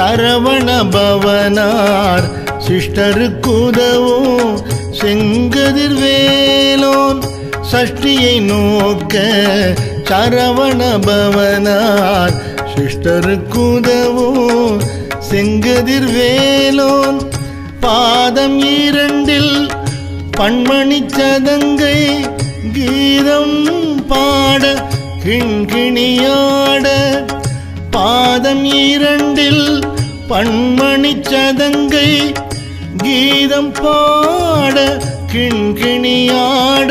சரவண பவனார் சிஷ்டருக்குதவும் செங்கதிர்வேலோன் சஷ்டியை நோக்க சரவண பவனார் சிஷ்டருக்குதவும் செங்கதிர்வேலோன் பாதம் இரண்டில் பண்மணி சதங்கை கீதம் பாட கிண்கிணியாட பாதம் இரண்டில் பண்மணி சதங்கை கீதம் பாட கிண்கிணியாட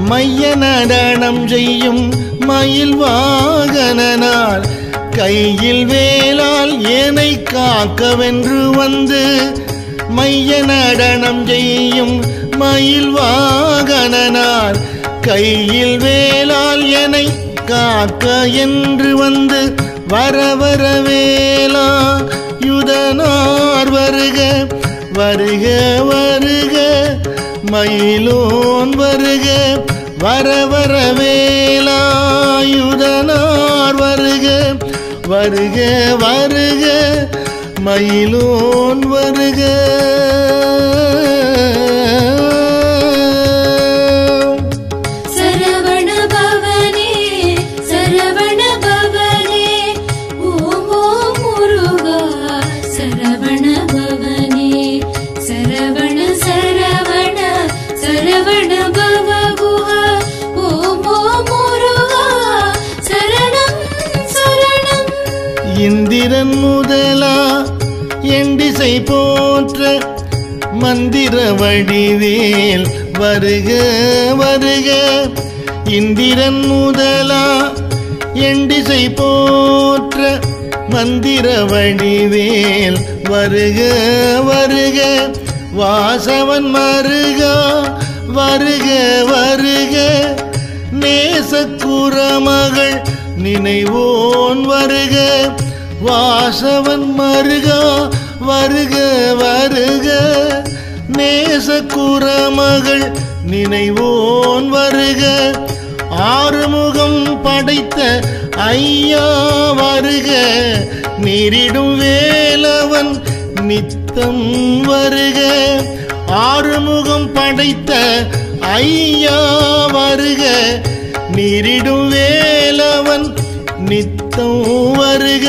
மைய நடனம் செய்யும் மயில் வாகனனால் கையில் வேலால் ஏனை காக்கவென்று வந்து மைய நடனம் செய்யும் மயில் வாகனனால் கையில் வேலால் ஏனை காக்க என்று வந்து வர வர வேலா யுதனார் வருக வருக வருக மயிலோன் வருக வர வர வேலாயுதனார் வருக வருக வருக மயிலோன் வருக இந்திரன் முதலா எண்டிசை போற்ற மந்திர வடிவேல் வருக வருக இந்திரன் முதலா எண்டிசை போற்ற மந்திர வடிவேல் வருக வருக வாசவன் மருகா வருக வருக நேசக்குறமகள் நினைவோன் வருக வாசவன் மருகா வருக வருக நேசக்குறமகள் நினைவோன் வருக ஆறுமுகம் படைத்த ஐயா வருக நீரிடும் வேலவன் நித்தம் வருக ஆறுமுகம் படைத்த ஐயா வருக நீரிடும் வேலவன் நித்தம் வருக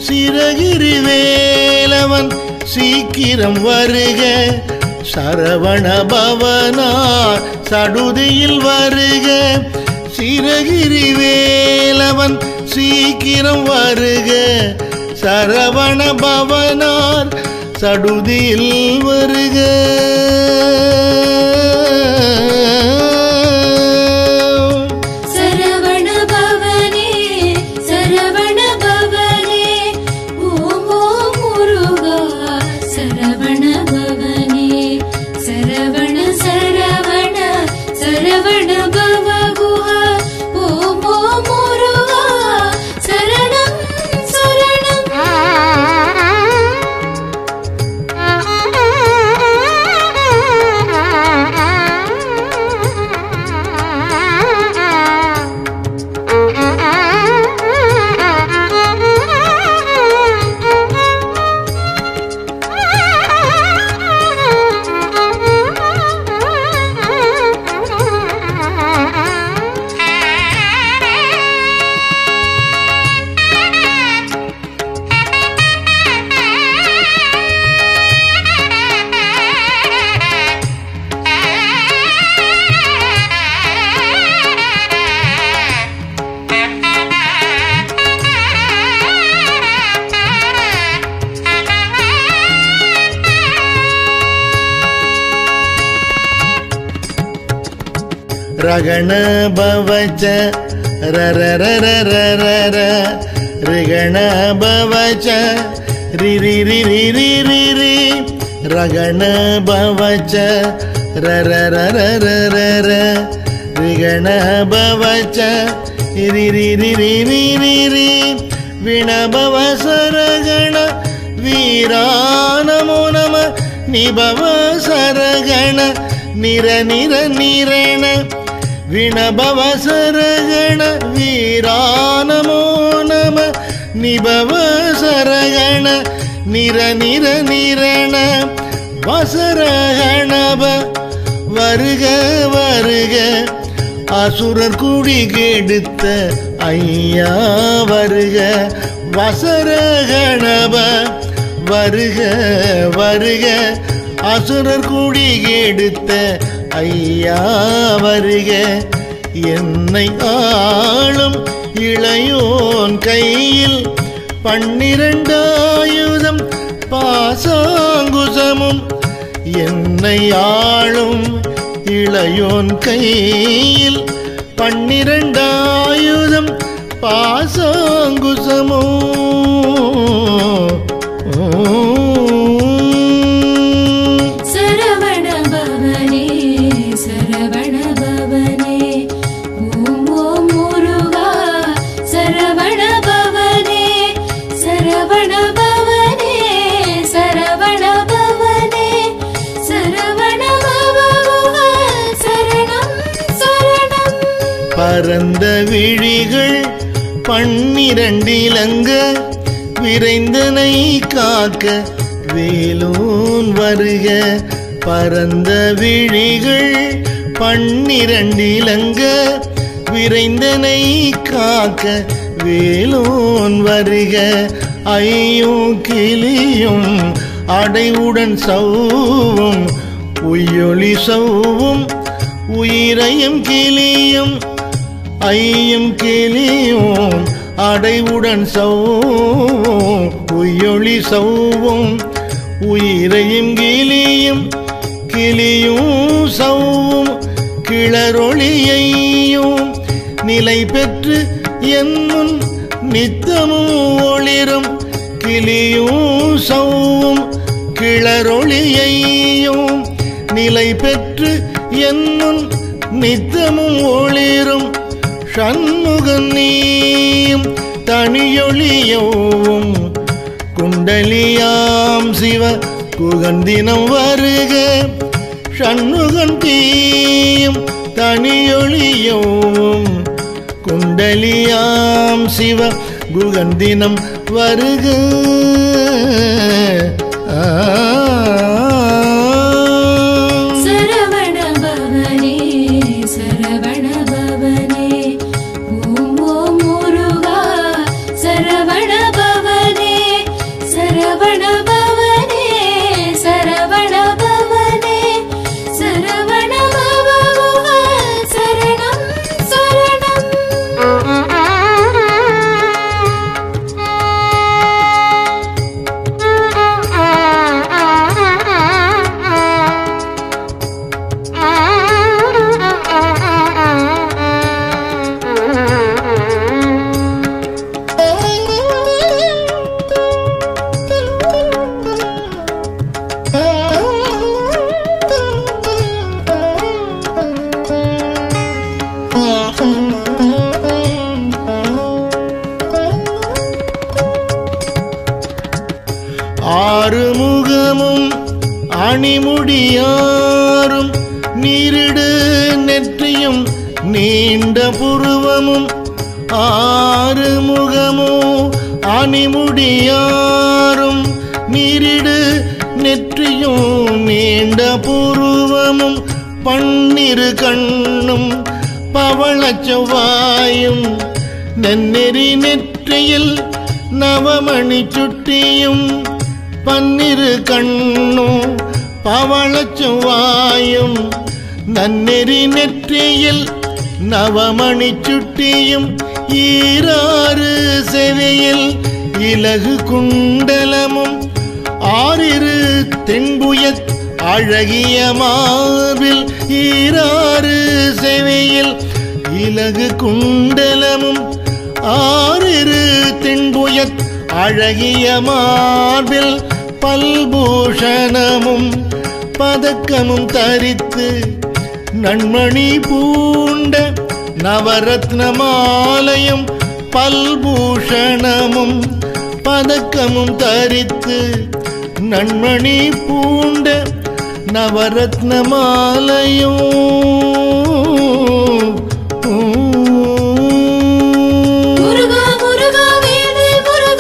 சிரகிரி வேலவன் சீக்கிரம் வருக சரவண பவனார் சடுதியில் வருக சிரகிரி வேலவன் சீக்கிரம் வருக சரவண பவனார் சடுதியில் வருக रगण भवच ररररररर ऋगण भवच रिरिरिरिरिरि रगण भवच ररररररर ऋगण भवच रिरिरिरिरिरि विणभव सरगण वीरा नमो नमः निभव सरगण निर निर निरण विणभव सरगण वीरा नमो नमः நிபவ சரகண நிர நிர நிரண வசரகணப வருக வருக அசுரர் குடி கெடுத்த ஐயா வருக வசரகணப வருக வருக அசுரர் குடி கெடுத்த ஐயா வருக என்னை ஆளும் இளையோன் கையில் 12 ஆயுதம் பாசாங்குசமும் என்னை ஆளும் இளையோன் கையில் 12 ஆயுதம் பாசாங்குசமும் சரவண பவனே சரவண பவனே ஓம் ஓம் முருகா சரவண பவனே சரவண பவனே சரவண பவனே சரவண பவ சரணம் சரணம் பரந்த விழிகள் 12 இலங்க விரைந்தனை காக்க வேலூன் வருக பரந்த விழிகள் 12 இலங்க விரைந்தனை காக்க வேலூன் வருக ஐயும் கிளியும் அடைவுடன் சௌவும் உயொளி சௌவும் உயிரையும் கிளியும் ஐயும் கிளியும் அடைவுடன் சௌவும் உயொளி சௌவும் உயிரையும் கிளியும் கிளியும் சௌவும் கிளரொளியையும் நிலை பெற்று என்னும் நித்தமும் ஒளிரும் கிளியும் சௌவும் கிளரொளியையும் நிலை பெற்று என்னும் நித்தமும் ஒளிரும் ஷண்முகன் நீயும் தனியொளியோவும் குண்டலியாம் சிவ குகந்தினம் வருக ஷண்முகன் தீயும் தனியொளியோவும் குண்டலியாம் சிவ குகந்தினம் வருக சரவண பவனே சரவண பவனே ஓம் ஓம் முருகா சரவண பவனே சரவண பவனே சரவண பவனே சரவண பவ சரணம் சரணம் ஆறுமுகமும் அணிமுடியாரும் நீரிடு நெற்றியும் நீண்ட புருவமும் ஆறுமுகமும் அணிமுடியாரும் நீரிடு நெற்றியும் நீண்ட புருவமும் 12 கண்ணும் பவளச் செவ்வாயும் நன்னெறி நெற்றியில் நவமணி சுட்டியும் 12 கண்ணும் பவளச் செவ்வாயும் நன்னெறி நெற்றியில் நவமணி சுட்டியும் ஈராறு செவியில் இலகு குண்டலமும் 6 தென்புயத் அழகிய மார்பில் ஈராறு செவியில் இலகு குண்டலமும் 6 தென்புயத் அழகிய மார்பில் பல்பூஷணமும் பதக்கமும் தரித்து நன்மணி பூண்ட நவரத்ன மாலையும் பல்பூஷணமும் பதக்கமும் தரித்து நன்மணி பூண்ட நவரத்ன மாலையும் முருகா முருகா வேல் முருகா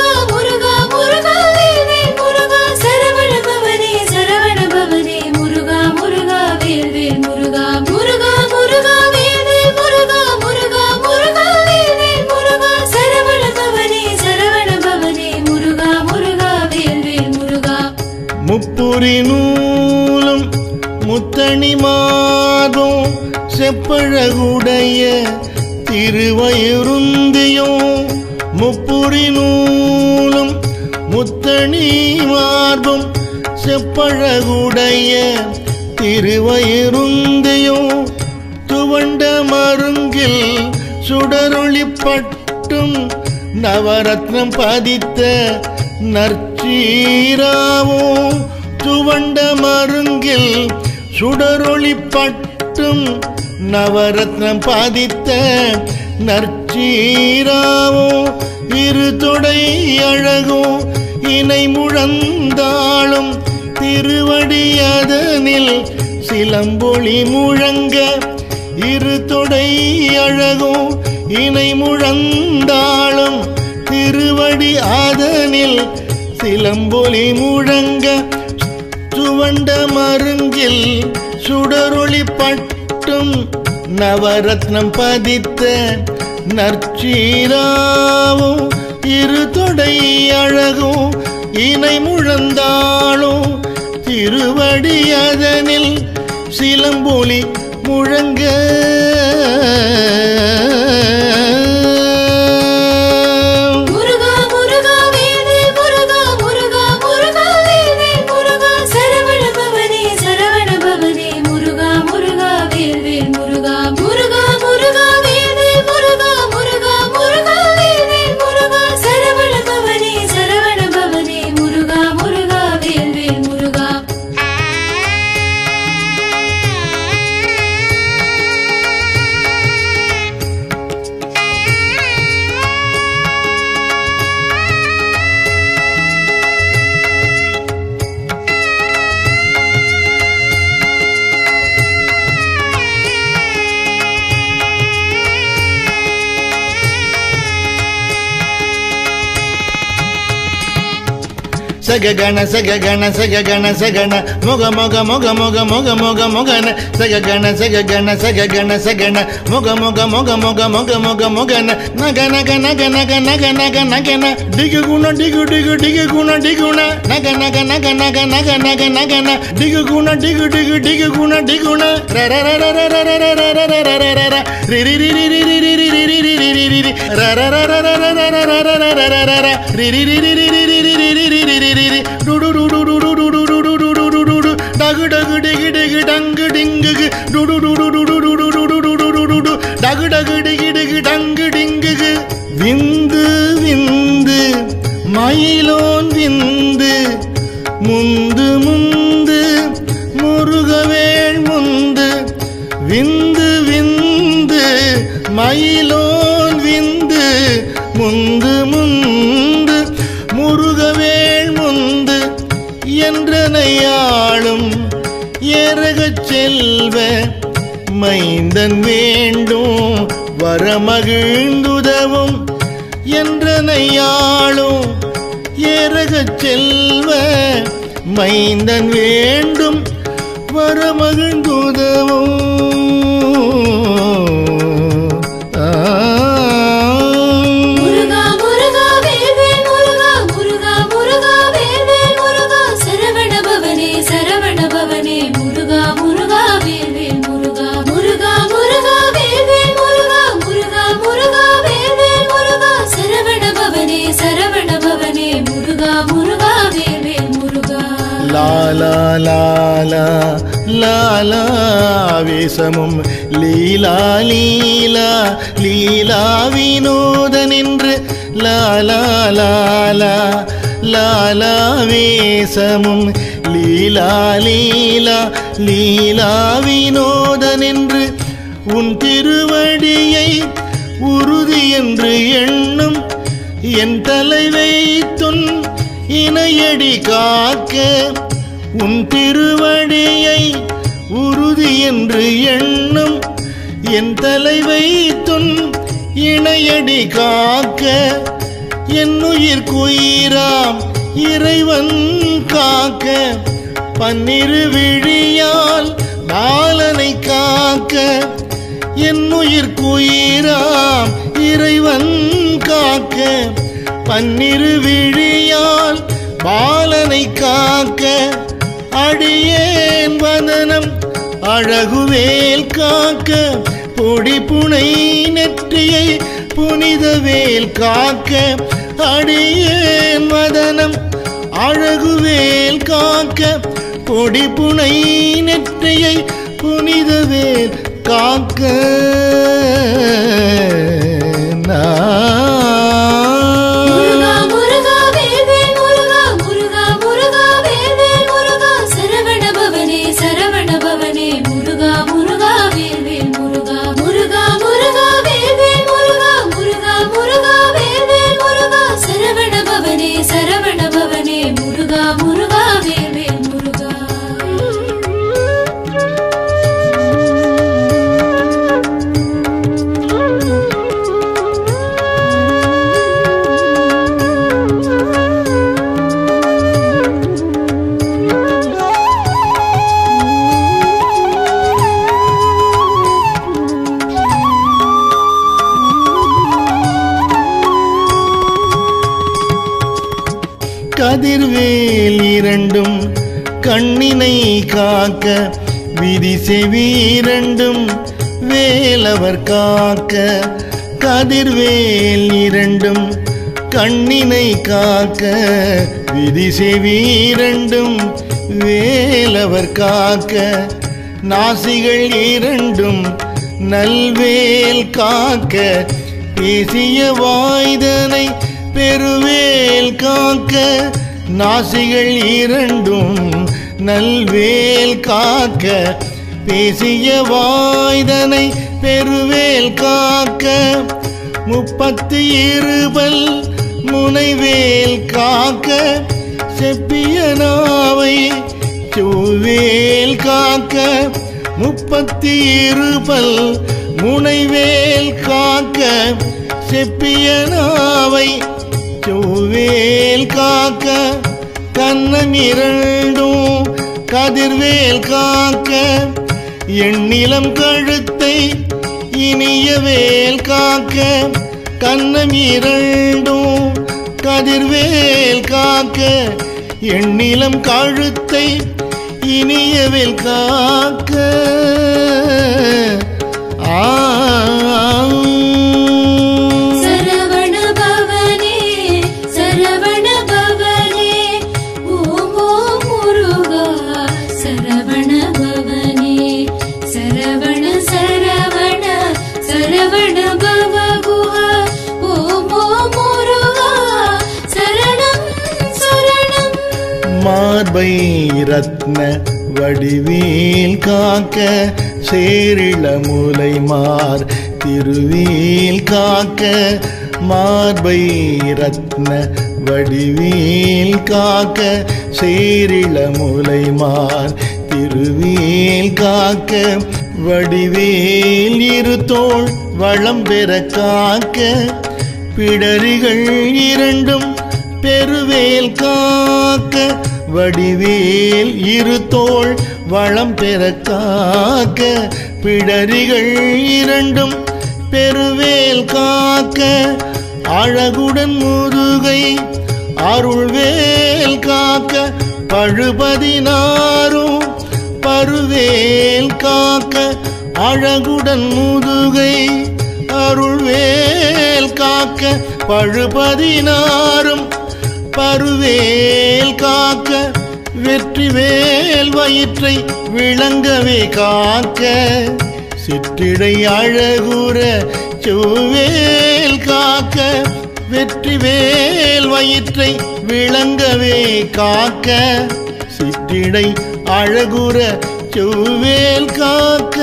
முப்புரி நூலும் முத்தணி மாதும் செப்பழகுடைய திருவயிருந்தியும் முப்புரி நூலும் முத்தணி மார்பும் செப்பழகுடைய திருவயிருந்தியும் துவண்ட மருங்கில் சுடரொளி பட்டும் நவரத்னம் பதித்த நற்சீராவும் துவண்ட மருங்கில் சுடரொளி பட்டும் நவரத்னம் பதித்த நற்சீராவும் இரு தொடை அழகும் இணை முழந்தாளும் திருவடியதனில் சிலம்பொலி முழங்க இரு தொடை அழகும் இணை முழந்தாளும் திருவடி அதனில் சிலம்பொலி முழங்க சுவண்ட மருங்கில் சுடரொளி பட்டும் நவரத்னம் பதித்த நற்சீராவும் இரு தொடை அழகும் இணை முழந்தாளும் திருவடி அதனில் சிலம்பொலி முழங்க சககண சககண சககண சகண முக முக முக முக முக முக முகன சககண சககண சககண சகண முக முக முக முக முக முக முகன நக நக நக நக நக நக நகன டிகு குண டிகு டிகு டிகு குண டிகுண நக நக நக நக நக நக நகன டிகு குண டிகு டிகு டிகு குண டிகுண ர ர ர ர ர ர ர ர ர ர ர ர ரி ரி ரி ரி ரி ரி ரி ரி ரி ரி ரி ரி ரி ர ர ர ர ர ர ர ர ர ர ர ர ர ர ரி ரி ரி ரி ரி ரி ரி ரி ரி ரி ரி ரி ரி டு டு டு டு டு டு டு டு டு டு டு டு டு டு டகு டகு டிகு டிகு டங்கு டிங்கு டு டு டு டு டு டு டு டு டு டு டு டு டு டு டகு டகு டிகு டிகு டங்கு டிங்கு விந்து விந்து மயிலோன் விந்து முந்து முந்து முருகவேள் முந்து விந்து விந்து மயிலோன் விந்து முந்து முந்து முருகவேள் முந்து என்றனையாளும் ஏறகச் செல்வ மைந்தன் வேண்டும் வரமகிழ்ந்துதவும் என்றனையாளும் ஏறகச் செல்வ மைந்தன் வேண்டும் வரமகிழ்ந்துதவும் லாலா லாலா லாலா வேசமும் லீலா லீலா லீலா வினோதனின்று லாலா லாலா லாலா வேசமும் லீலா லீலா லீலா வினோதனின்று உன் திருவடியை உறுதி என்று எண்ணும் என் தலைவை துன் இணையடி காக்க உன் திருவடியை உறுதி என்று எண்ணும் என் தலைவை துன் இணையடி காக்க என் உயிர் குயிராம் இறைவன் காக்க பன்னிரு விழியால் பாலனை காக்க என் உயிர் குயிராம் இறைவன் காக்க பன்னிரு விழியால் பாலனை காக்க அடியேன் வதனம் அழகுவேல் காக்க பொடிப்புனை நெற்றியை புனிதவேல் காக்க அடியேன் வதனம் அழகுவேல் காக்க பொடிப்புனை நெற்றியை புனிதவேல் காக்க கதிர்வேல் இரண்டும் கண்ணினை காக்க விதி செவி இரண்டும் வேலவர் காக்க கதிர்வேல் இரண்டும் கண்ணினை காக்க விதி செவி இரண்டும் வேலவர் காக்க நாசிகள் இரண்டும் நல்வேல் காக்க பேசிய வாய்தனை பெருவேல் காக்க நாசிகள் இரண்டும் நல்வேல் காக்க பேசிய வாய்தனை பெருவேல் காக்க 32 முனைவேல் காக்க செப்பிய நாவை செவ்வேல் காக்க 32 முனைவேல் காக்க செப்பிய நாவை செவ்வேல் காக்க கண்ணன் இரண்டும் கதிர்வேல் காக்க எண்ணிலம் கழுத்தை இனியவேல் காக்க கண்ணன் இரண்டும் கதிர்வேல் காக்க எண்ணிலம் கழுத்தை இனியவேல் காக்க மார்பை ரத்ன வடிவேல் காக்க சேரிள மூலை மார் திருவேல் காக்க மார்பை ரத்ன வடிவேல் காக்க சேரிள மூலை மார் திருவேல் காக்க வடிவேல் இருதோள் வளம் பெற காக்க பிடரிகள் இரண்டும் பெருவேல் காக்க வடிவேல் இருதோள் வளம் பெற காக்க பிடரிகள் இரண்டும் பெருவேல் காக்க அழகுடன் முதுகை அருள்வேல் காக்க பழுபதினாரும் பருவேல் காக்க அழகுடன் முதுகை அருள்வேல் காக்க பழுபதினாரும் பருவேல் காக்க வெற்றிவேல் வயிற்றை விளங்கவே காக்க சிற்றிடை அழகுற செவ்வேல் காக்க வெற்றிவேல் வயிற்றை விளங்கவே காக்க சிற்றிடை அழகுற செவ்வேல் காக்க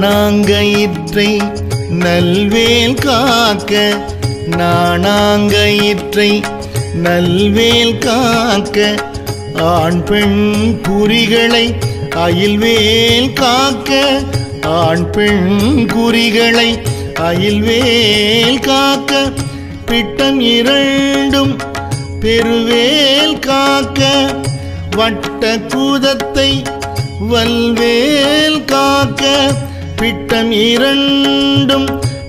நாணாங்கயிற்றை நல்வேல் காக்க நாணாங்கயிற்றை நல்வேல் காக்க ஆண் பெண் குறிகளை அயில்வேல் காக்க ஆண் பெண் குறிகளை அயில்வேல் காக்க பிட்டம் இரண்டும் பெருவேல் காக்க வட்ட கூதத்தை வல்வேல் காக்க பிட்டம் இரண்டும்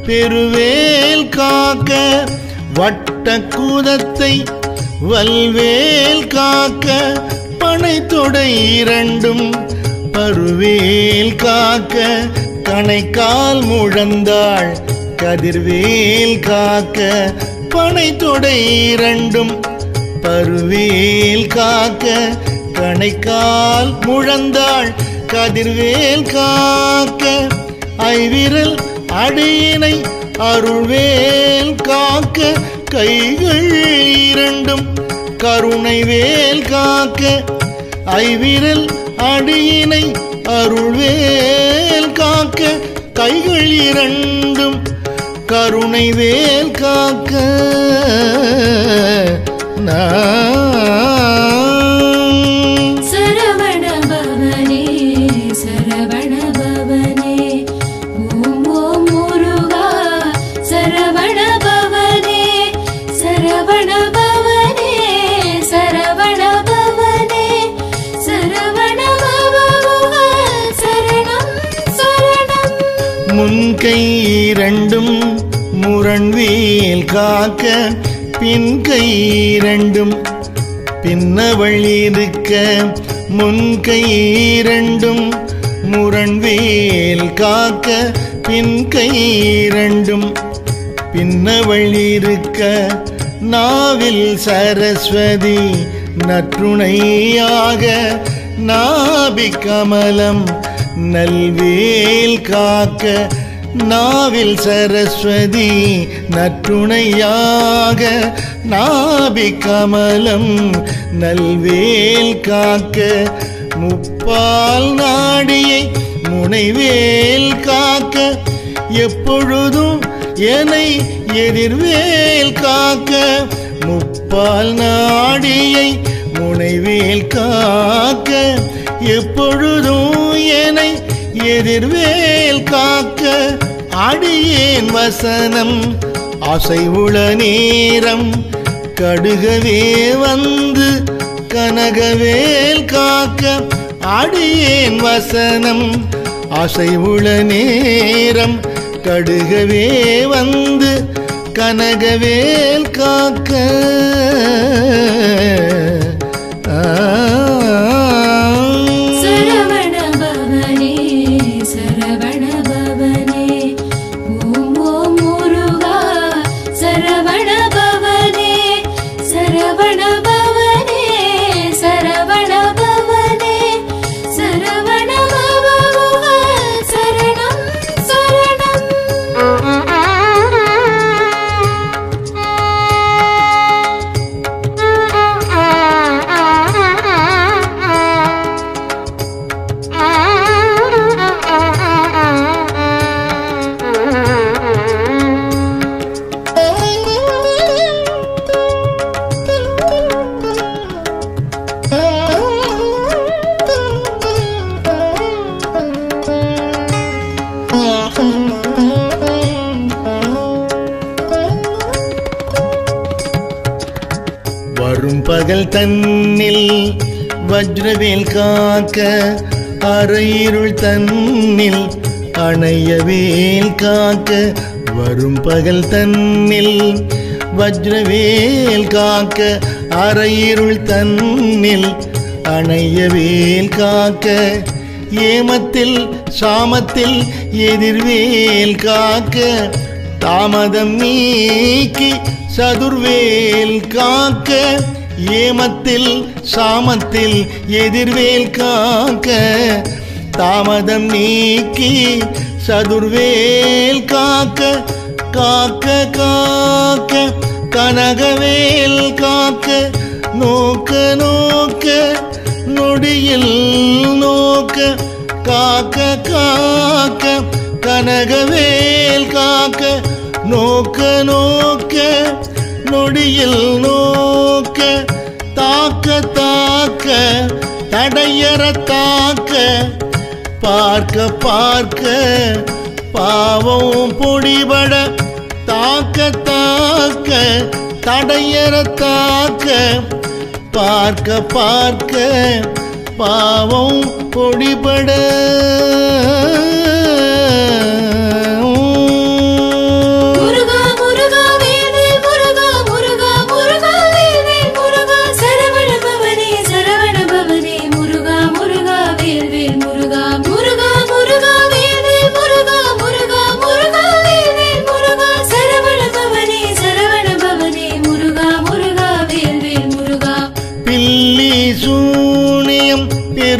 பெருவேல் காக்க வட்ட கூதத்தை வல்வேல் காக்க பனைத்தொடை இரண்டும் பருவேல் காக்க கணைக்கால் முழந்தாள் கதிர்வேல் காக்க பனைத்தொடை இரண்டும் பருவேல் காக்க கணைக்கால் முழந்தாள் கதிர்வேல் காக்க ஐவிரல் அடியினை அருள்வேல் காக்க கைகள் இரண்டும் கருணை வேல் காக்க ஐவிரல் அடியினை அருள்வேல் காக்க கைகள் இரண்டும் கருணை வேல் காக்க சரவண பவனே சரவண பவனே ஓம் ஓம் முருகா சரவண பவனே சரவண பவனே சரவண பவனே சரவண பவ சரணம் சரணம் முன்கை இரண்டும் முரண்வேல் காக்க பின்கை இரண்டும் பின்னவள் இருக்க முன்கை இரண்டும் முரண்வேல் காக்க பின்கை இரண்டும் பின்னவள் இருக்க நாவில் சரஸ்வதி நற்றுணையாக நாபி கமலம் நல்வேல் காக்க நாவில் சரஸ்வதி நற்றுணையாக நாபி கமலம் நல்வேல் காக்க முப்பால் நாடியை முனைவேல் காக்க எப்பொழுதும் என்னை எதிர்வேல் காக்க முப்பால் நாடியை முனைவேல் காக்க எப்பொழுதும் என்னை எதிர்வேல் காக்க அடியேன் வசனம் அசைவுள நேரம் கடுகவே வந்து கனகவேல் காக்க அடியேன் வசனம் அசைவுள நேரம் கடுகவே வந்து கனகவேல் காக்க சரவண பவனே சரவண பவனே ஓம் ஓம் முருகா சரவண பவனே சரவண பவனே சரவண பவனே சரவண பவ சரணம் சரணம் வரும் பகல் தன்னில் வஜ்ரவேல் காக்க அரையிருள் தன்னில் அணையவேல் காக்க வரும் பகல் தன்னில் வஜ்ரவேல் காக்க அரையிருள் தன்னில் அணையவேல் காக்க ஏமத்தில் சாமத்தில் எதிர்வேல் காக்க தாமதம் நீக்கி சதுர்வேல் காக்க ஏமத்தில் சாமத்தில் எதிர்வேல் காக்க தாமதம் நீக்கி சதுர்வேல் காக்க காக்க காக்க கனகவேல் காக்க நோக்க நோக்க நொடியில் நோக்க காக்க காக்க கனகவேல் காக்க நோக்க நோக்க நொடியில் நோக்க தாக்க தாக்க தடையற தாக்க பார்க்க பார்க்க பாவம் பொடிபட தாக்க தாக்க தடையற தாக்க பார்க்க பார்க்க பாவம் பொடிபட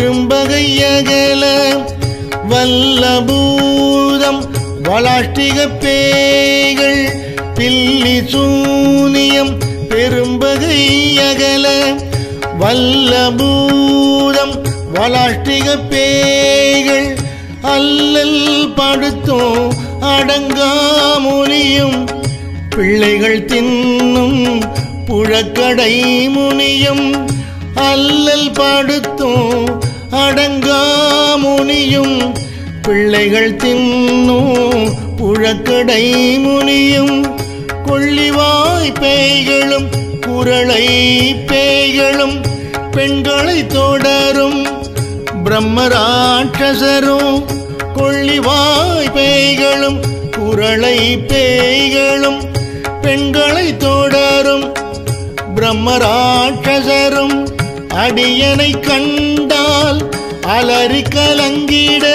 பெரும்பகையகல வல்லபூதம் வளாஷ்டிக பேய்கள் பில்லி சூனியம் பெரும்பகையகல வல்லபூதம் வளாஷ்டிக பேய்கள் அல்லல் படுத்தும் அடங்காமுனியும் பிள்ளைகள் தின்னும் புழக்கடை முனியும் அல்லல் படுத்தும் அடங்காமுனியும் பிள்ளைகள் தின்னும் புழக்கடை முனியும் கொள்ளிவாய் பேய்களும் குரளை பேய்களும் பெண்களை தொடரும் பிரம்மராட்சசரும் கொள்ளிவாய் பேய்களும் குரளை பேய்களும் பெண்களை தொடரும் பிரம்மராட்சசரும் அடியனை கண்டால் அலறி கலங்கிட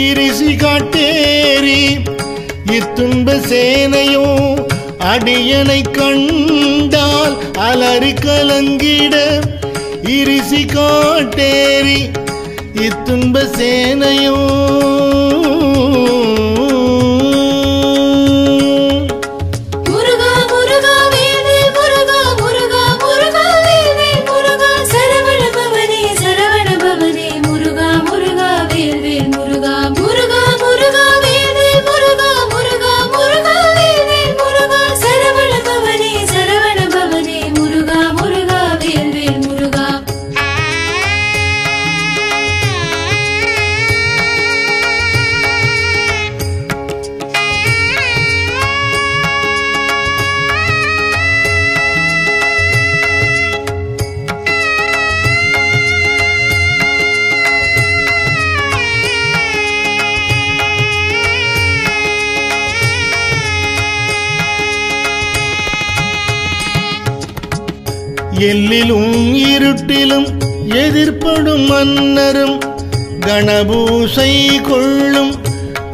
இரிசி காட்டேரி இத்துன்ப சேனையோ அடியனை கண்டால் அலறி கலங்கிட இரிசி காட்டேரி இத்துன்ப சேனையோ எல்லிலும் இருட்டிலும் எதிர்ப்படும் மன்னரும் கணபூசை கொள்ளும்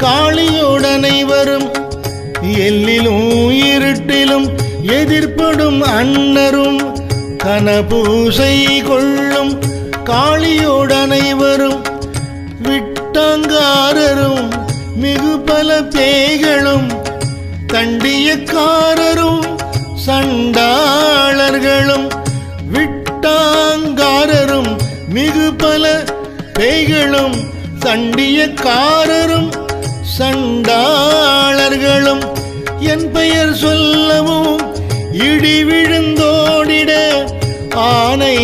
காளியோடனை வரும் எல்லிலும் இருட்டிலும் எதிர்ப்படும் அன்னரும் கணபூசை கொள்ளும் காளியோடனை வரும் விட்டாங்காரரும் மிகு பல பேய்களும் தண்டியக்காரரும் சண்டாளர்களும் விட்டாங்காரரும் மிகு பல பேய்களும் சண்டியக்காரரும் சண்டாளர்களும் என் பெயர் சொல்லவும் இடி விழுந்தோடிட ஆனை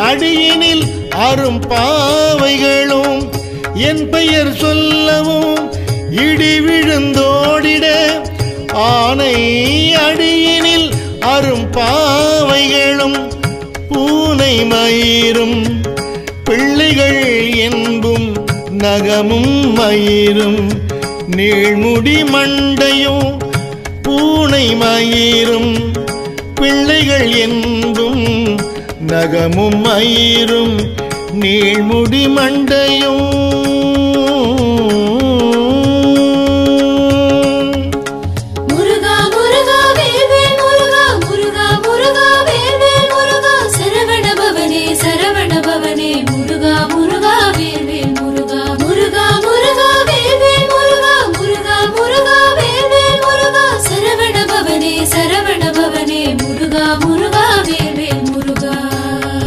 அடியினில் அரும் பாவைகளும் என் பெயர் சொல்லவும் இடி விழுந்தோடிட ஆனை அடியினில் அரும் பாவைகளும் பூனை மயிரும் பிள்ளைகள் என்பும் நகமும் மயிரும் நீழ்முடி மண்டையும் பூனை மயிரும் பிள்ளைகள் என்பும் நகமும் மயிரும் நீழ்முடி மண்டையும்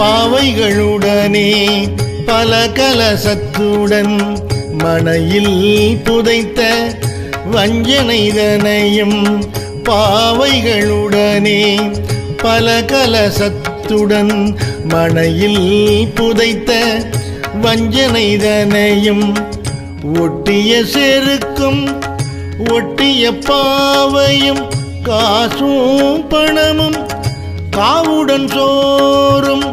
பாவைகளுடனே பல கலசத்துடன் மணையில் புதைத்த வஞ்சனைதனையும் பாவைகளுடனே பல கலசத்துடன் மணையில் புதைத்த வஞ்சனைதனையும் ஒட்டிய செருக்கும் ஒட்டிய பாவையும் காசும் பணமும் காவுடன் சோறும்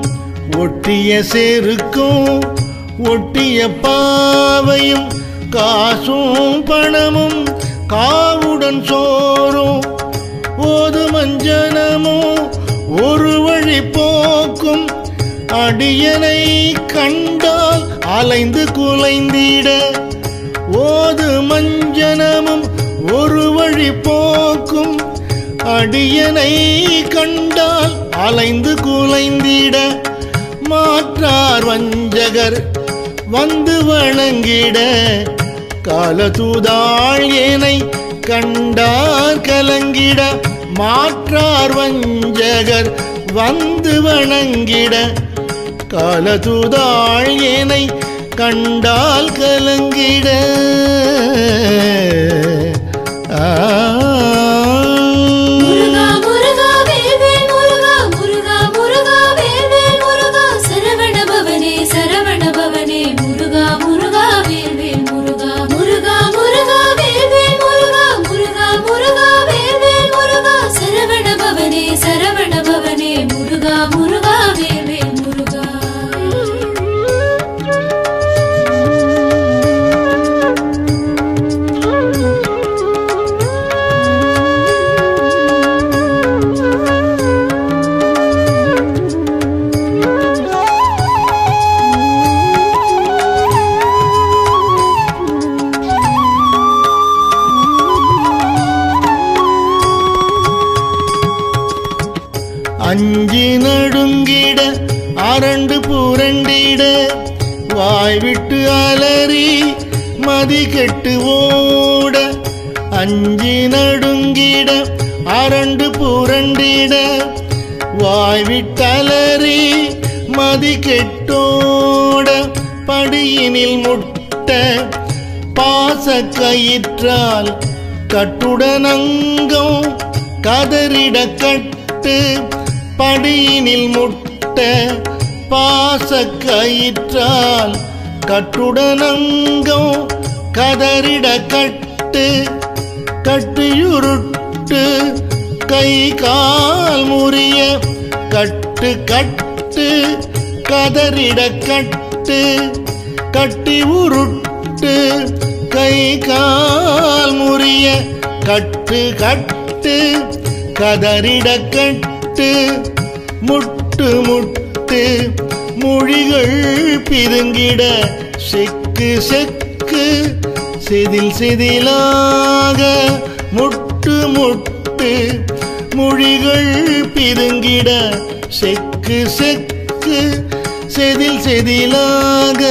ஒட்டிய செருக்கும் ஒட்டிய பாவையும் காசும் பணமும் காவுடன் சோறும் ஓது மஞ்சனமும் ஒரு வழி போக்கும் அடியனை கண்டால் அலைந்து குலைந்திட ஓது மஞ்சனமும் ஒரு வழி போக்கும் அடியனை கண்டால் அலைந்து குலைந்திட மாற்றார் வஞ்சகர் வந்து வணங்கிட காலதூதாள் ஏனை கண்டார் கலங்கிட மாற்றார் வஞ்சகர் வந்து வணங்கிட காலதூதாள் ஏனை கண்டால் கலங்கிட அஞ்சி நடுங்கிட அரண்டு புரண்டிட வாய்விட்டு அலறி மதி கெட்டு ஓட அஞ்சி நடுங்கிட அரண்டு புரண்டிட வாய்விட்டு அலறி மதி கெட்டோட படியினில் முட்ட பாச கயிற்றால் கட்டுடனங்கம் கதறிட கட்டு படியினில் முட்ட பாச கயிற்றால் கட்டுடனங்கம் கதறிட கட்டு கட்டியுருட்டு கை கால் முறிய கட்டு கட்டு கதறிட கட்டு கட்டி உருட்டு கை கால் முறிய கட்டு கட்டு கதறிட கட்டு முட்டு முட்டு மொழிகள் பிதுங்கிட செக்கு செக்கு செதில் செதிலாக முட்டு முட்டு மொழிகள் பிதுங்கிட செக்கு செக்கு செதில் செதிலாக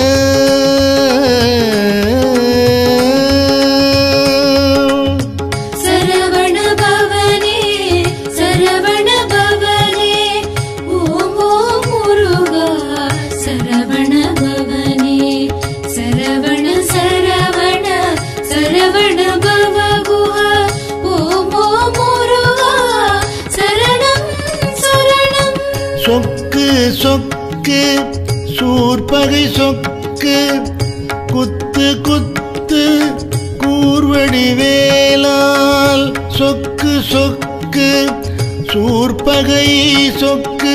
சொக்கு சொக்கு சூர்பகை சொக்கு குத்து குத்து கூர்வடி வேலால் சொக்கு சொக்கு சூர்பகை சொக்கு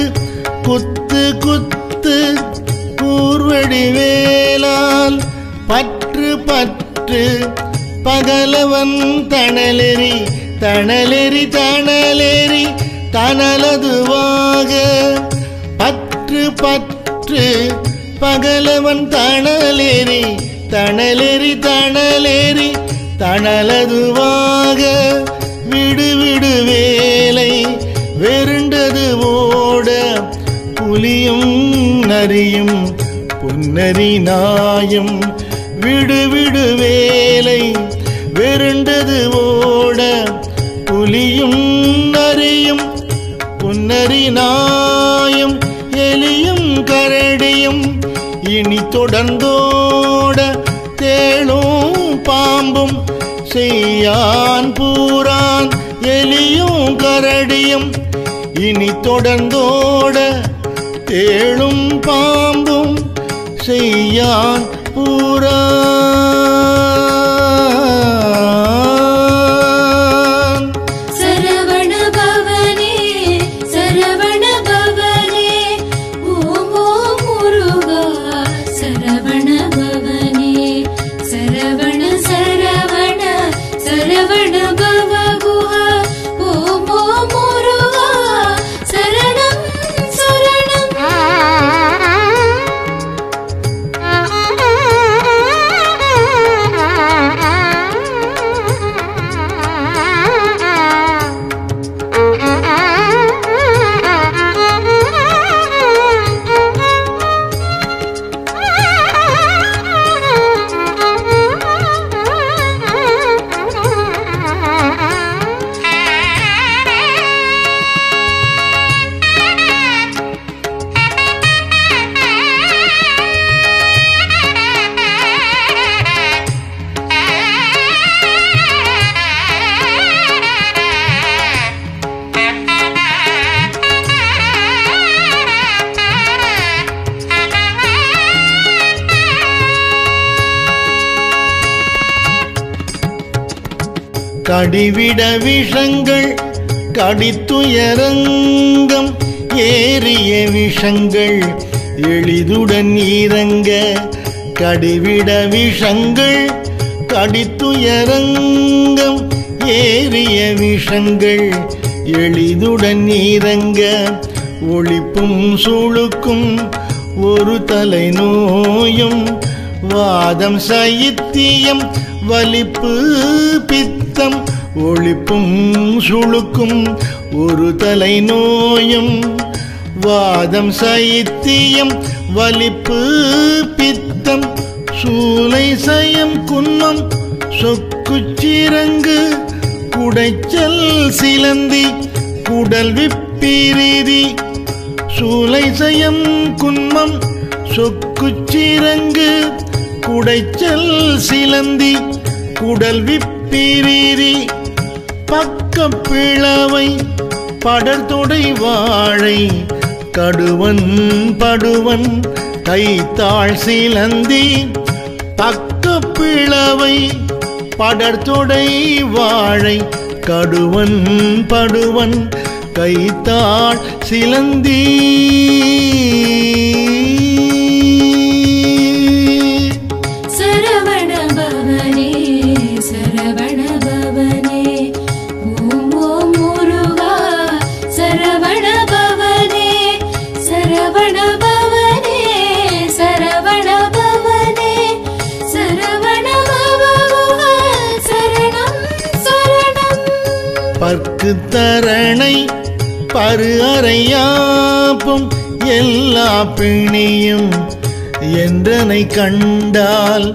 குத்து குத்து கூர்வடி வேலால் பற்று பற்று பகலவன் தணலெறி தணலெறி தணலெறி தனலதுவாக பற்று பற்று பகலவன் தணலெறி தணலெறி தணலெறி தனலதுவாக விடு விடு வேலை வெருண்டது ஓட புலியும் நரியும் புன்னரி நாயும் விடு விடு வேலை வெருண்டது ஓட புலியும் நரியும் புன்னரி நாயும் எலியும் கரடியும் இனி தொடர்ந்தோட தேளும் பாம்பும் செய்யான் பூரான் எலியும் கரடியும் இனி தொடர்ந்தோட தேளும் பாம்பும் செய்யான் பூரான். சரவண பவனே சரவண பவனே ஓம் ஓம் முருகா சரவண பவனே சரவண சரவண சரவண பவ குஹா ஓம் ஓம் முருகா சரணம் சரணம். கடிவிட விஷங்கள் கடித்துயரங்கம் ஏறிய விஷங்கள் எளிதுடன் இறங்க. கடிவிட விஷங்கள் கடித்துயரங்கம் ஏறிய விஷங்கள் எளிதுடன் இறங்க. ஒளிப்பும் சுளுக்கும் ஒரு தலை நோயும் வாதம் சைத்தியம் வலிப்பு பித்தம். ஒளிப்பும் சுளுக்கும் ஒரு தலை நோயும் வாதம் சைத்தியம் வலிப்பு பித்தம். சூலை சயம் குன்மம் சொக்குச்சிரங்கு குடைச்சல் சிலந்தி குடல் விப்பிரிதி. சூலை சயம் குன்மம் சொக்குச்சிரங்கு குடைச்சல் சிலந்தி குடல் விப்பிரிதி. பக்க பிளவை படர்தொடை வாழை கடுவன் படுவன் கைத்தாள் சிலந்தி. பக்க பிளவை படர்தொடை வாழை கடுவன் படுவன் கைத்தாள் சிலந்தி. சரவண பவனே சரவண பவனே ஓம் ஓம் முருகா சரவண பவனே சரவண பவனே சரவண பவனே சரவண பவகுஹா சரணம் சரணம். பற்கு தரணை பரு அறையாப்பும் எல்லா பிணியும் என்றனை கண்டால்.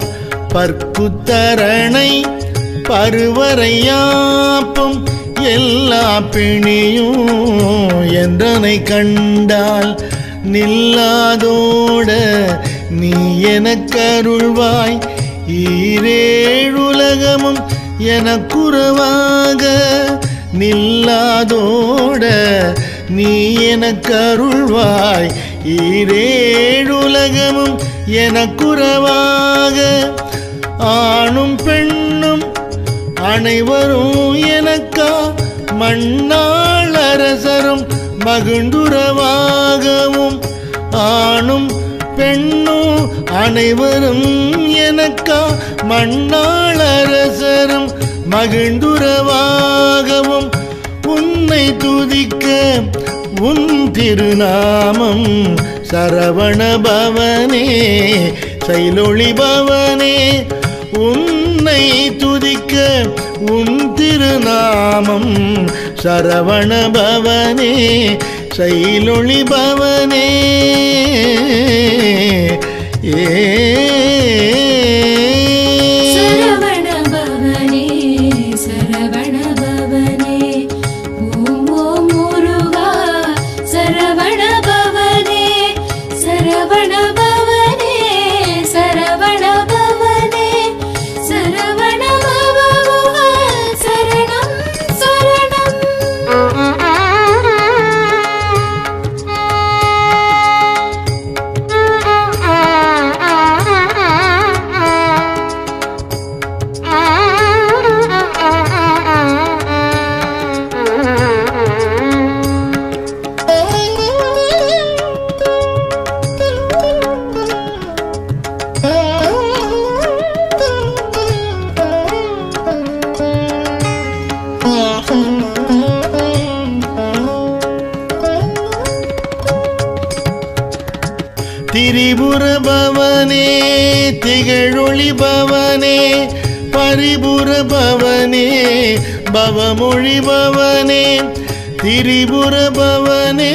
பற்குத்தரணை பருவரையாப்பும் எல்லா பிணியும் என்றனை கண்டால். நில்லாதோட நீ எனக்கருள்வாய் ஈரேழுலகமும் எனக்குறவாக. நில்லாதோட நீ எனக்கருள்வாய் ஈரேழுலகமும் எனக்குறவாக. ஆணும் பெண்ணும் அனைவரும் எனக்கா மண்ணாள் அரசரும் மகிழ்ந்துறவாகவும். ஆணும் பெண்ணும் அனைவரும் எனக்கா மண்ணாள் அரசரும் மகிழ்ந்துறவாகவும். உன்னை துதிக்க உன் திருநாமம் சரவண பவனே சைலொளி பவனே. உன்னை துதிக்க உன் திருநாமம் சரவண பவனே சைலொளி பவனே. சரவண பவனே சரவண பவனே ஓம் ஓம் முருகா சரவண பவனே சரவண பவனே சரவண பவனே திரிபுர பவனே திகழொளி பவனே பரிபுர பவனே பவமொழி பவனே திரிபுர பவனே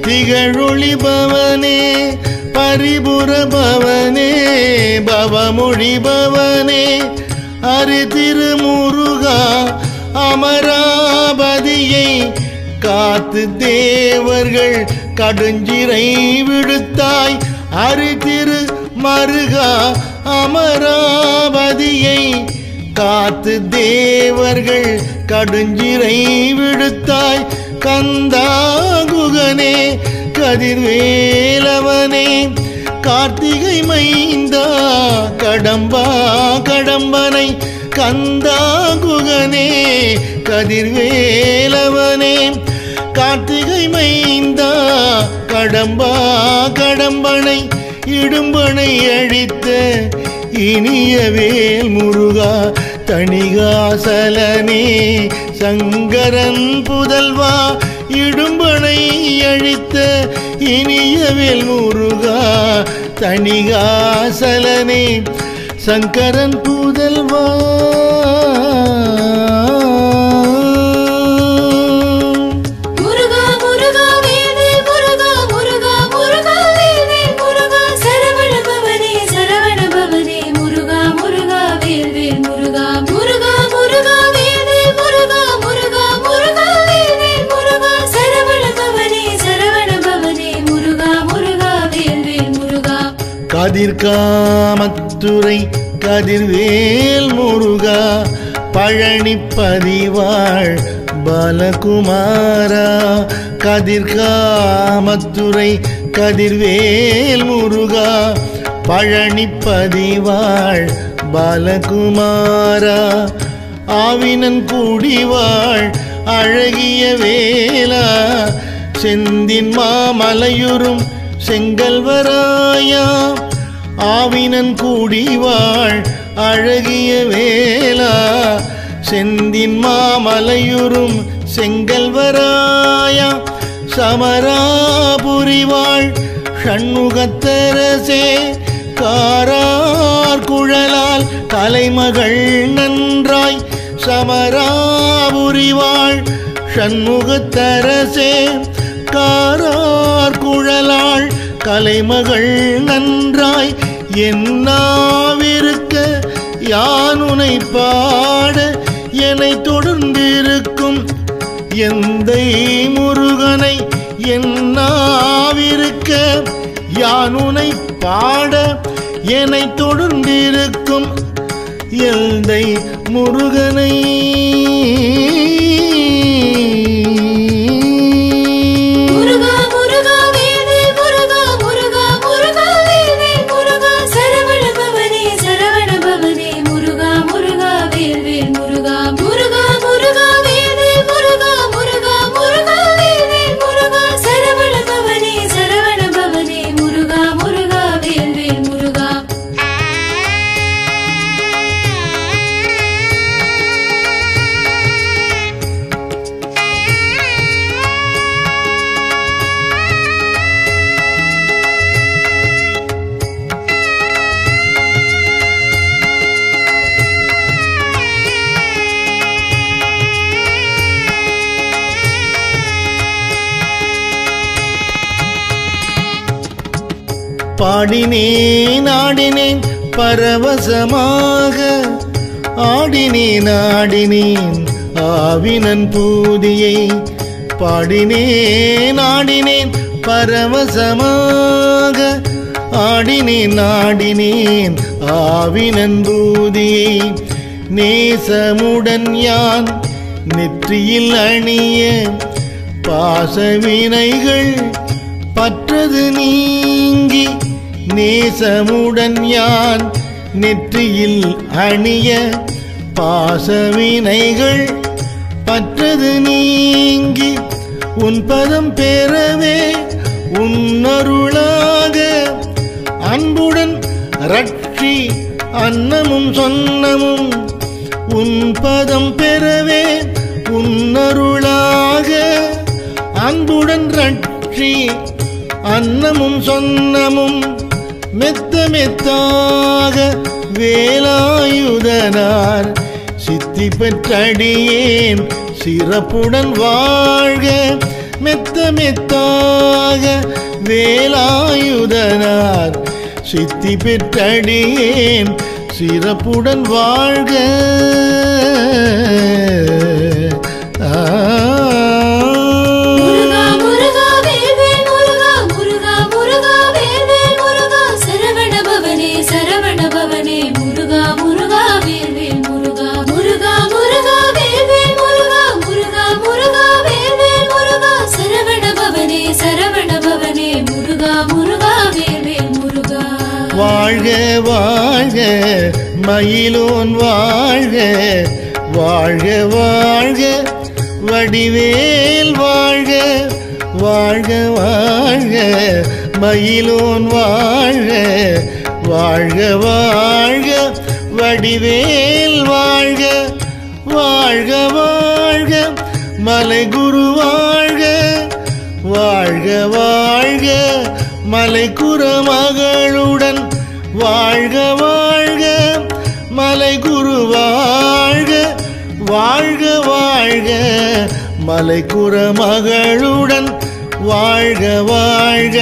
திகழொளி பவனே பரிபுர பவனே பவமொழி பவனே அரி திருமுருகா அமராபதியை காத்து தேவர்கள் கடுஞ்சிறை விடுத்தாய் அரி திரு மருகா அமராபதியை காத்து தேவர்கள் கடுஞ்சிறை விடுத்தாய் கந்தாகுகனே கதிர்வேலவனே கார்த்திகை மைந்தா கடம்பா கடம்பனை கந்தாகுகனே கதிர்வேலவனே கார்த்திகை மைந்தா கடம்பா கடம்பனை இடும்பனை அழித்த இனிய வேல் முருகா தணிகாசலனே சங்கரன் புதல்வா இடும்பனை அழித்த இனிய வேல் முருகா தணிகாசலனே சங்கரன் புதல்வா கதிர்காமத்துறை கதிர்வேல் முருகா பழனிப்பதிவாள் பாலகுமாரா கதிர்காமத்துறை கதிர்வேல் முருகா பழனிப்பதிவாள் பாலகுமாரா ஆவினன் கூடிவாள் அழகிய வேலா செந்தின் மாமலையுறும் செங்கல்வராயா ஆவினன் கூடிவாள் அழகிய வேலா செந்தின் மாமலையுறும் செங்கல்வராயா சமராபுரிவாள் ஷண்முகத்தரசே காரார் குழலால் கலைமகள் நன்றாய் சமராபுரிவாள் ஷண்முகத்தரசே காரார் குழலாள் கலைமகள் நன்றாய் என்னாவிருக்க யானுனை பாட என்னை தொடர்ந்திருக்கும் எந்தை முருகனை என்னாவிருக்க யானுனை பாட என்னை தொடர்ந்திருக்கும் எந்தை முருகனை பாடினேன் ஆடினேன் பரவசமாக ஆடினேன் ஆடினேன் ஆவினன் பூதியை பாடினேன் ஆடினேன் பரவசமாக ஆடினேன் ஆடினேன் ஆவினன் பூதியை நேசமுடன் யான் நெற்றியில் அணிய பாசவினைகள் பற்றது நீங்கி நேசமுடன் யான் நெற்றியில் அணிய பாசவினைகள் பற்றது நீங்கி உன் பதம் பெறவே உன்னருளாக அன்புடன் ரட்சி அன்னமும் சொன்னமும் உன் பதம் பெறவே உன்னருளாக அன்புடன் ரட்சி அன்னமும் சொன்னமும் மெத்த மெத்தாக வேலாயுதனார் சித்தி பெற்றடியேன் சிறப்புடன் வாழ்க. மெத்த மெத்தாக வேலாயுதனார் சித்தி பெற்றடியேன் சிறப்புடன் வாழ்க. வாழ்க வாழ்க மயிலோன் வாழ்க. வாழ்க வாழ்க வடிவேல் வாழ்க. வாழ்க வாழ்க மயிலோன் வாழ்க. வாழ்க வாழ்க வடிவேல் வாழ்க. வாழ்க வாழ்க மலைகுரு வாழ்க. வாழ்க வாழ்க மலைக்குற மகளுடன் வாழ்க. வாழ்க மலைகுரு வாழ்க. வாழ்க வாழ்க மலைக்குற மகளுடன் வாழ்க. வாழ்க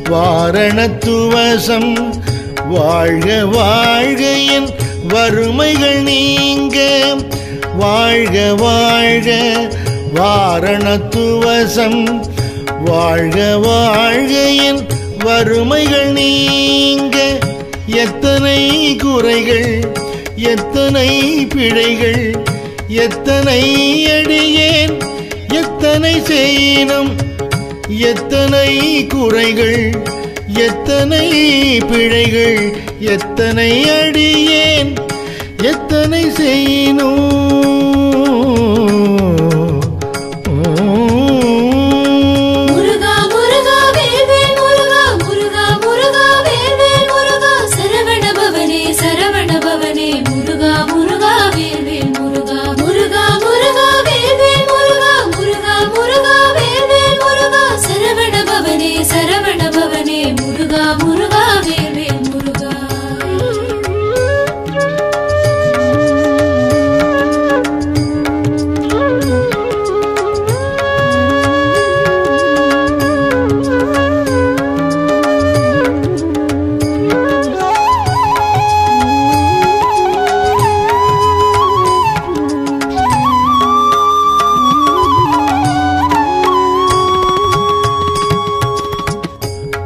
வாரணத்துவசம் வாழ்க. வாழ்க என் வறுமைகள் நீங்க. வாழ்க வாழ்க வாரணத்துவசம் வாழ்க. வாழ்க என் வறுமைகள் நீங்க. எத்தனை குறைகள் எத்தனை பிழைகள் எத்தனை அடியேன் எத்தனை செய்யினும். எத்தனை குறைகள் எத்தனை பிழைகள் எத்தனை அடியேன் எத்தனை செய்யினும்.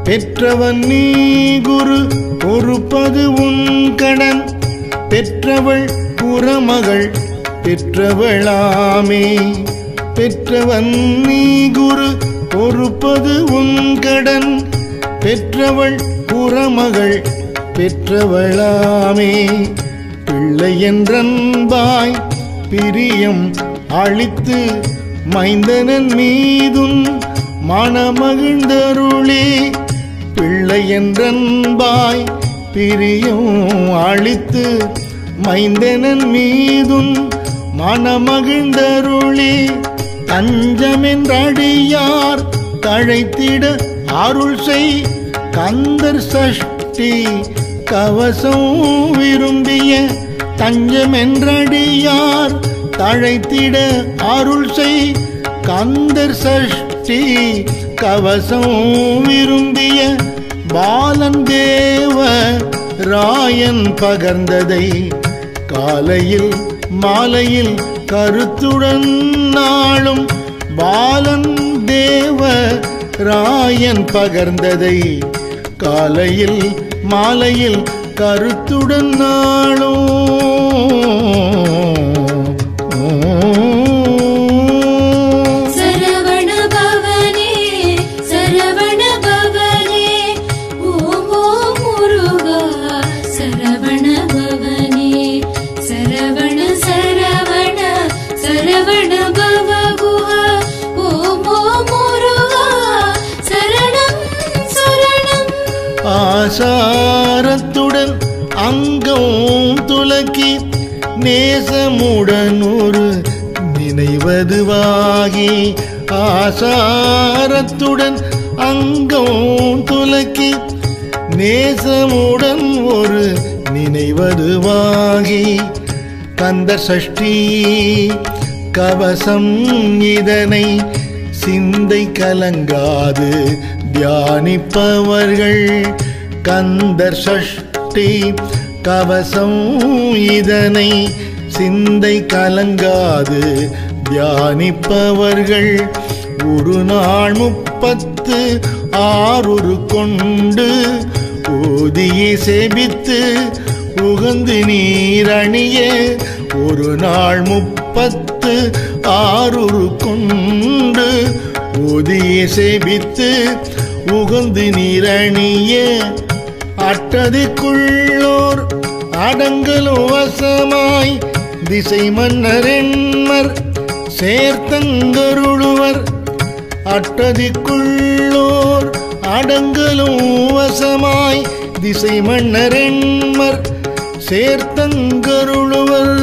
பெற்றவன் நீ குரு பொறுப்பது உன் கடன். பெற்றவள் குறமகள் பெற்றவளாமே. பெற்றவன் நீ குரு பொறுப்பது உன் கடன். பெற்றவள் குறமகள் பெற்றவளாமே. பிள்ளை என்றன்பாய் பிரியம் அளித்து மைந்தனன் மீதுன் மனமகிழ்ந்தருளே. பிள்ளை என்றன்பாய் பிரியம் அளித்து மைந்தனன் மீதுன் மனமகிழ்ந்தருளே. தஞ்சமென்றடியார் தழைத்திட அருள் செய். கந்தர் சஷ்டி கவசம் விரும்பிய தஞ்சமென்றடியார் தழைத்திட அருள் செய். கந்தர் சஷ்டி கவசம் விரும்பிய பாலன் தேவ ராயன் பகர்ந்ததை காலையில் மாலையில் கருத்துடன் நாளும். பாலன் தேவ ராயன் பகர்ந்ததை காலையில் மாலையில் கருத்துடன் நாளும். ஆசாரத்துடன் அங்கம் துலக்கி நேசமுடன் ஒரு நினைவதுவாகி. ஆசாரத்துடன் அங்கம் துலக்கி நேசமுடன் ஒரு நினைவதுவாகி கந்த சஷ்டி கவசம் இதனை சிந்தை கலங்காது தியானிப்பவர்கள் கந்தர் சஷ்டி கவசம் இதனை சிந்தை கலங்காது தியானிப்பவர்கள் ஒரு நாள் 36 கொண்டு ஓதியை சேபித்து உகந்து நீரணிய ஒரு நாள் 36 கொண்டு ஓதியை சேபித்து உகந்து நீரணிய அட்டதிக்குள்ளோர் அடங்கலும் வசமாய் திசை மன்னரென்மர் சேர்த்தங்கருளுவர் அட்டதிக்குள்ளோர் அடங்கலும் வசமாய் திசை மன்னரென்மர் சேர்த்தங்கருளுவர்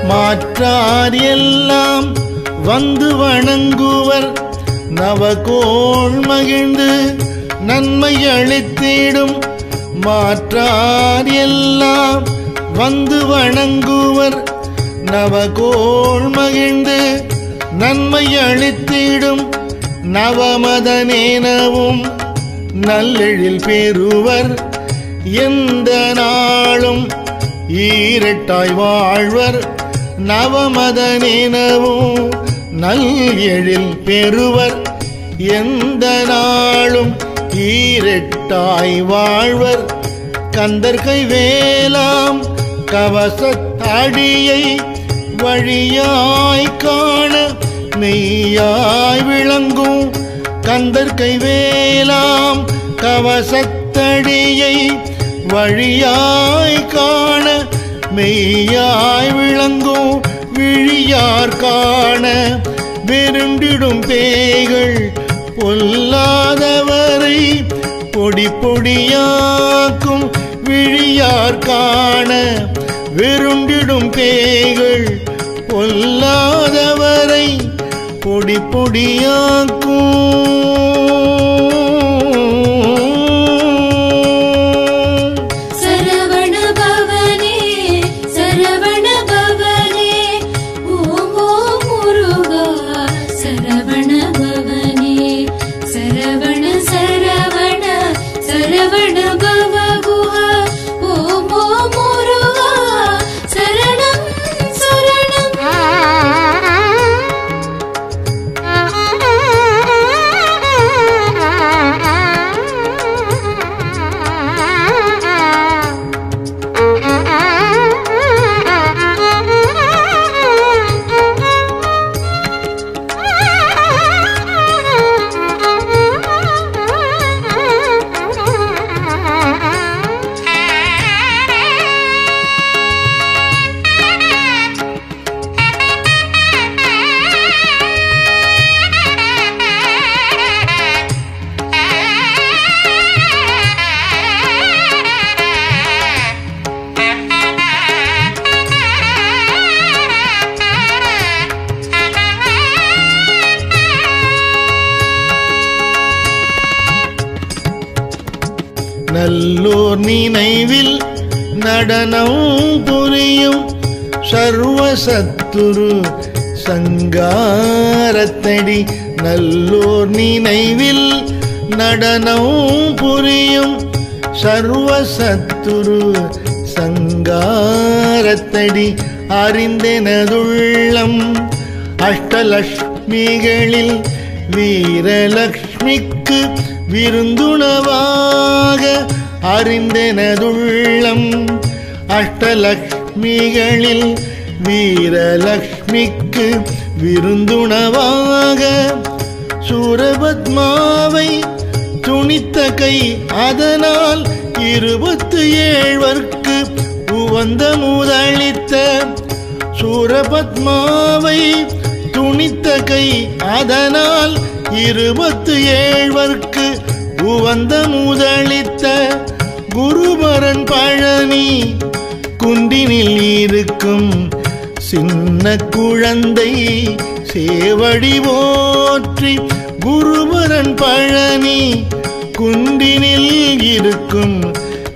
மாற்றார் எல்லாம் வந்து வணங்குவர் நவகோள் மகிழ்ந்து நன்மை அளித்திடும் மாற்றார் எல்லாம் வந்து வணங்குவர் நவகோள் மகிழ்ந்து நன்மை அளித்திடும் நவமதனேனவும் நல்லெழில் பெறுவர் எந்த நாளும் ஈரட்டாய் வாழ்வர் நவமதனேனவும் நல்லெழில் பெறுவர் எந்த நாளும் ஈரட்டாய் வாழ்வர் கந்தர் கைவேலாம் கவசத்தடியை வழியாய் காண மெய்யாய் விளங்கும் கந்தர் கைவேலாம் கவசத்தடியை வழியாய் காண மெய்யாய் விளங்கும் விழியார் காண வெருண்டிடும் பேய்கள் பொல்லாதவரை பொடி பொடியாக்கும் விழியார் காண வெருண்டிடும் பேய்கள் பொல்லாதவரை பொடி பொடியாக்கும் நல்லோர் நினைவில் நடனம் புரியும் சர்வசத்துரு சங்காரத்தடி நல்லோர் நினைவில் நடனம் புரியும் சர்வசத்துரு சங்காரத்தடி அறிந்தெனதுள்ளம் அஷ்டலக்ஷ்மிகளில் வீரலக்ஷ்மிக்கு விருந்துணவாக அறிந்தெனதுள்ளம் அஷ்டலக்ஷ்மிகளில் வீரலக்ஷ்மிக்கு விருந்துணவாக சூரபத்மாவை துணித்த கை அதனால் 27 உவந்த முதலித்த சூரபத்மாவை துணித்த கை அதனால் 27 உவந்த முதலித்த குருபரன் பழனி குன்றினில் இருக்கும் சின்ன குழந்தை சேவடி போற்றி குருபரன் பழனி குன்றினில் இருக்கும்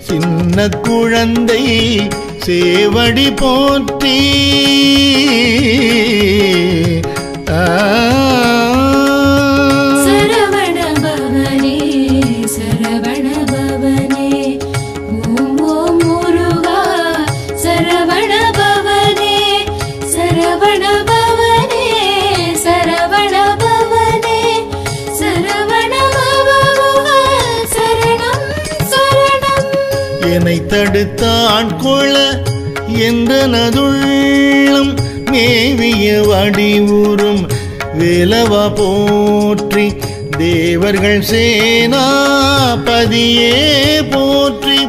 சின்ன குழந்தை சேவடி போற்றி சரவண பவனே சரவண பவனே ஓம் ஓம் முருகா சரவண பவனே சரவண பவனே சரவண பவனே சரவண பவமுக சரணம் சரணம். என்னை தடுத்தான் கொள என்றனதுள்ளம் மேவிய வடிவுறும் வேலவா போற்றி தேவர்கள் சேனாபதியே போற்றி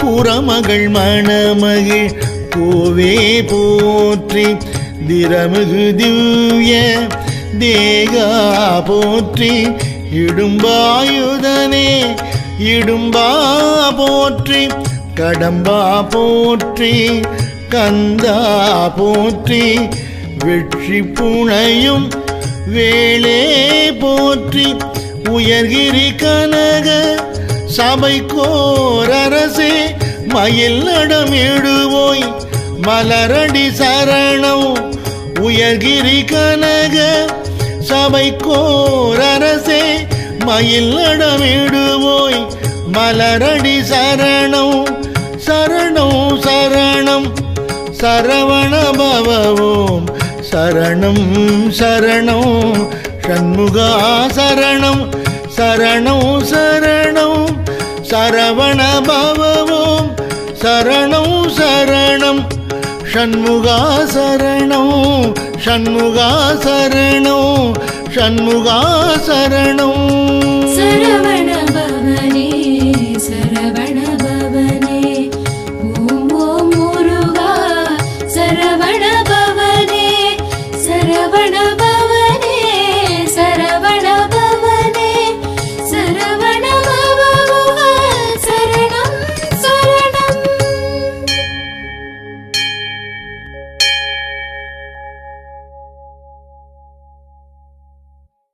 புறமகள் மணமகிழ் கோவே போற்றி திரமிகு திவ்ய தேகா போற்றி இடும்பாயுதனே இடும்பா போற்றி கடம்பா போற்றி கந்தா போற்றி வெற்றி புனையும் வேளே போற்றி உயர்கிரி கனக சபைக்கோரரசே மயில் நடமிடுவோய் மலரடி சரணம் உயர்கிரி கனக சபைக்கோரரசே மயில் நடமிடுவோய் மலரடி சரணம் சரணம் சரணம் சரவண பவவோம் சரணம் சரணம் ஷண்முகா சரணம் சரணம் சரணம் சரவண பவவோம் சரணம் சரணம் ஷண்முகா சரணம் ஷண்முகா சரணம் ஷண்முகா சரணம். சரவண பவனே சரவண பவனே ஓம் ஓம் முருகா சரவண பவனே சரவண